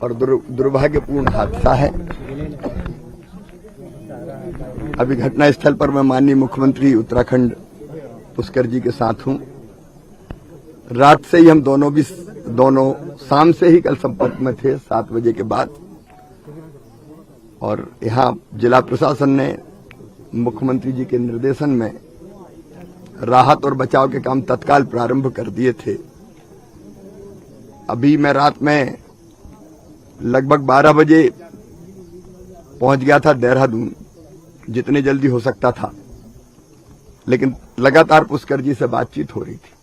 और दुर्भाग्यपूर्ण हादसा है। अभी घटनास्थल पर मैं माननीय मुख्यमंत्री उत्तराखंड पुष्कर जी के साथ हूं। रात से ही हम दोनों शाम से ही कल संपर्क में थे 7 बजे के बाद, और यहां जिला प्रशासन ने मुख्यमंत्री जी के निर्देशन में राहत और बचाव के काम तत्काल प्रारंभ कर दिए थे। अभी मैं रात में लगभग 12 बजे पहुंच गया था देहरादून, जितने जल्दी हो सकता था, लेकिन लगातार पुष्कर जी से बातचीत हो रही थी।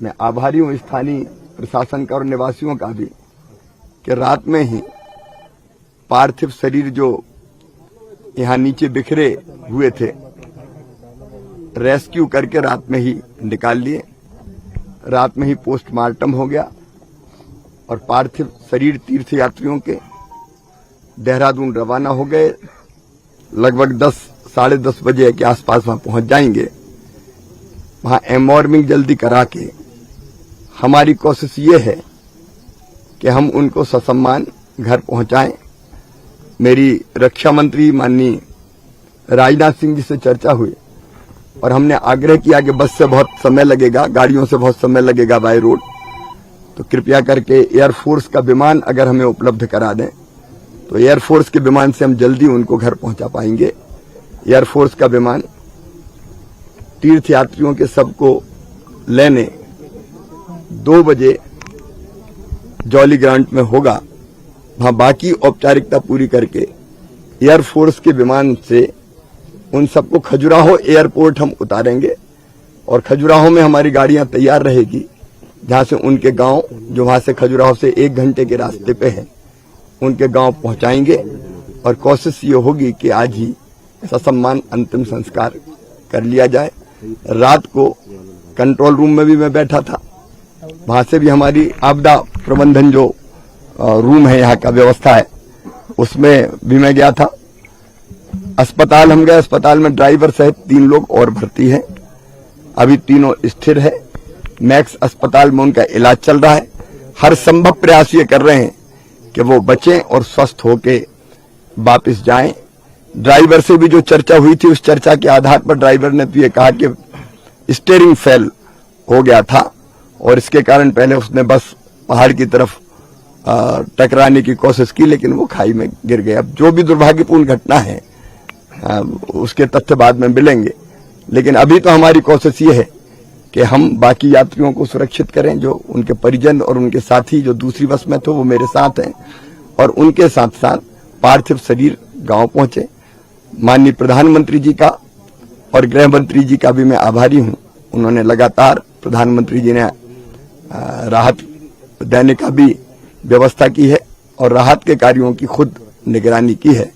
मैं आभारी हूं स्थानीय प्रशासन का और निवासियों का भी कि रात में ही पार्थिव शरीर जो यहां नीचे बिखरे हुए थे, रेस्क्यू करके रात में ही निकाल लिए। रात में ही पोस्टमार्टम हो गया और पार्थिव शरीर तीर्थयात्रियों के देहरादून रवाना हो गए। लगभग 10 साढ़े 10 बजे के आसपास वहां पहुंच जाएंगे। वहां एम्बॉर्मिंग जल्दी करा के हमारी कोशिश ये है कि हम उनको ससम्मान घर पहुंचाएं। मेरी रक्षा मंत्री माननीय राजनाथ सिंह जी से चर्चा हुई और हमने आग्रह किया कि बस से बहुत समय लगेगा, गाड़ियों से बहुत समय लगेगा बाय रोड, तो कृपया करके एयरफोर्स का विमान अगर हमें उपलब्ध करा दें तो एयरफोर्स के विमान से हम जल्दी उनको घर पहुंचा पाएंगे। एयरफोर्स का विमान तीर्थयात्रियों के सबको लेने 2 बजे जॉली ग्रांट में होगा। वहां बाकी औपचारिकता पूरी करके एयरफोर्स के विमान से उन सबको खजुराहो एयरपोर्ट हम उतारेंगे और खजुराहो में हमारी गाड़ियां तैयार रहेगी, जहां से उनके गांव, जो वहां से खजुराहो से 1 घंटे के रास्ते पे है, उनके गांव पहुंचाएंगे। और कोशिश ये होगी कि आज ही ससम्मान अंतिम संस्कार कर लिया जाए। रात को कंट्रोल रूम में भी मैं बैठा था, वहां से भी हमारी आपदा प्रबंधन जो रूम है, यहाँ का व्यवस्था है, उसमें भी मैं गया था। अस्पताल हम गए, अस्पताल में ड्राइवर सहित 3 लोग और भर्ती हैं। अभी तीनों स्थिर है। मैक्स अस्पताल में उनका इलाज चल रहा है। हर संभव प्रयास ये कर रहे हैं कि वो बचें और स्वस्थ होके वापस जाएं। ड्राइवर से भी जो चर्चा हुई थी, उस चर्चा के आधार पर ड्राइवर ने तो ये कहा कि स्टीयरिंग फेल हो गया था और इसके कारण पहले उसने बस पहाड़ की तरफ टकराने की कोशिश की, लेकिन वो खाई में गिर गया। अब जो भी दुर्भाग्यपूर्ण घटना है उसके तथ्य बाद में मिलेंगे, लेकिन अभी तो हमारी कोशिश ये है कि हम बाकी यात्रियों को सुरक्षित करें। जो उनके परिजन और उनके साथी जो दूसरी बस में थे वो मेरे साथ हैं, और उनके साथ साथ पार्थिव शरीर गांव पहुंचे। माननीय प्रधानमंत्री जी का और गृह मंत्री जी का भी मैं आभारी हूं। उन्होंने लगातार, प्रधानमंत्री जी ने राहत देने का भी व्यवस्था की है और राहत के कार्यों की खुद निगरानी की है।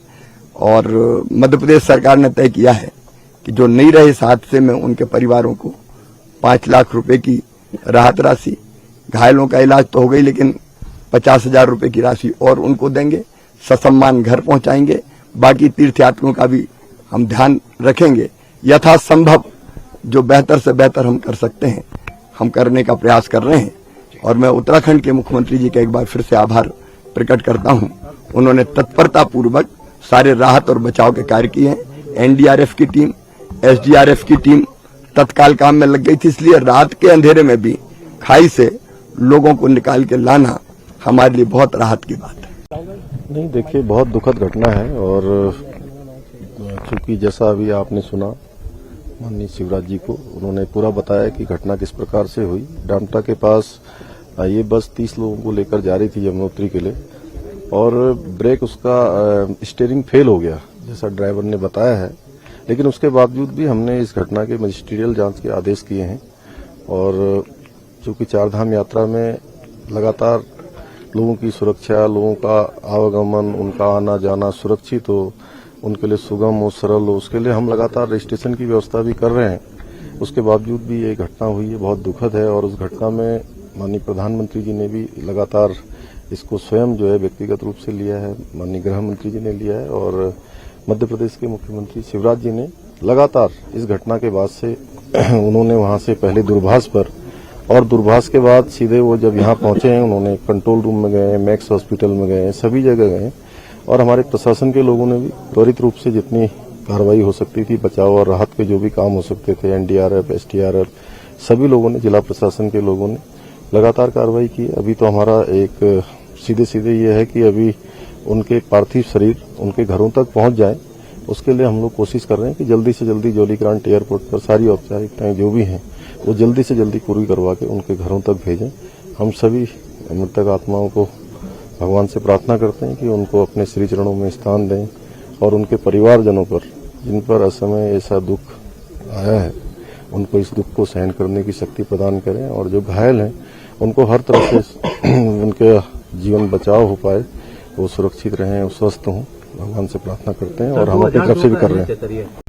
और मध्य प्रदेश सरकार ने तय किया है कि जो नहीं रहे इस हादसे में, उनके परिवारों को 5 लाख रुपए की राहत राशि, घायलों का इलाज तो हो गई, लेकिन 50,000 रुपए की राशि और उनको देंगे। ससम्मान घर पहुंचाएंगे। बाकी तीर्थयात्रियों का भी हम ध्यान रखेंगे। यथासंभव जो बेहतर से बेहतर हम कर सकते हैं, हम करने का प्रयास कर रहे हैं। और मैं उत्तराखंड के मुख्यमंत्री जी का एक बार फिर से आभार प्रकट करता हूं। उन्होंने तत्परता पूर्वक सारे राहत और बचाव के कार्य किए हैं। एनडीआरएफ की टीम, एसडीआरएफ की टीम तत्काल काम में लग गई थी, इसलिए रात के अंधेरे में भी खाई से लोगों को निकाल के लाना हमारे लिए बहुत राहत की बात है। नहीं, देखिए, बहुत दुखद घटना है। और चूंकि जैसा अभी आपने सुना माननीय शिवराज जी को, उन्होंने पूरा बताया कि घटना किस प्रकार से हुई। डामटा के पास ये बस 30 लोगों को लेकर जा रही थी यमुनोत्री के लिए, और ब्रेक उसका स्टीयरिंग फेल हो गया, जैसा ड्राइवर ने बताया है। लेकिन उसके बावजूद भी हमने इस घटना के मजिस्ट्रियल जांच के आदेश किए हैं। और चूंकि 4 धाम यात्रा में लगातार लोगों की सुरक्षा, लोगों का आवागमन, उनका आना जाना सुरक्षित हो, उनके लिए सुगम हो, सरल हो, उसके लिए हम लगातार रजिस्ट्रेशन की व्यवस्था भी कर रहे हैं। उसके बावजूद भी ये घटना हुई है, बहुत दुखद है। और उस घटना में माननीय प्रधानमंत्री जी ने भी लगातार इसको स्वयं जो है व्यक्तिगत रूप से लिया है, माननीय गृह मंत्री जी ने लिया है, और मध्य प्रदेश के मुख्यमंत्री शिवराज जी ने लगातार इस घटना के बाद से उन्होंने वहां से पहले दूरभाष पर और दूरभाष के बाद सीधे वो जब यहाँ पहुंचे हैं, उन्होंने कंट्रोल रूम में गए, मैक्स हॉस्पिटल में गए, सभी जगह गए और हमारे प्रशासन के लोगों ने भी त्वरित रूप से जितनी कार्रवाई हो सकती थी, बचाव और राहत के जो भी काम हो सकते थे, एनडीआरएफ, एसडीआरएफ, सभी लोगों ने, जिला प्रशासन के लोगों ने लगातार कार्रवाई की। अभी तो हमारा एक सीधे ये है कि अभी उनके पार्थिव शरीर उनके घरों तक पहुंच जाए, उसके लिए हम लोग कोशिश कर रहे हैं कि जल्दी से जल्दी जौलीग्रांट एयरपोर्ट पर सारी औपचारिकताएं जो भी हैं वो जल्दी से जल्दी पूरी करवा के उनके घरों तक भेजें। हम सभी मृतक आत्माओं को भगवान से प्रार्थना करते हैं कि उनको अपने श्री चरणों में स्थान दें और उनके परिवारजनों पर, जिन पर असमय ऐसा दुख आया है, उनको इस दुख को सहन करने की शक्ति प्रदान करें और जो घायल हैं उनको हर तरह से उनके जीवन बचाव हो पाए, वो सुरक्षित रहें, वो स्वस्थ हों, भगवान से प्रार्थना करते हैं और हम अपनी तरफ से भी कर रहे हैं।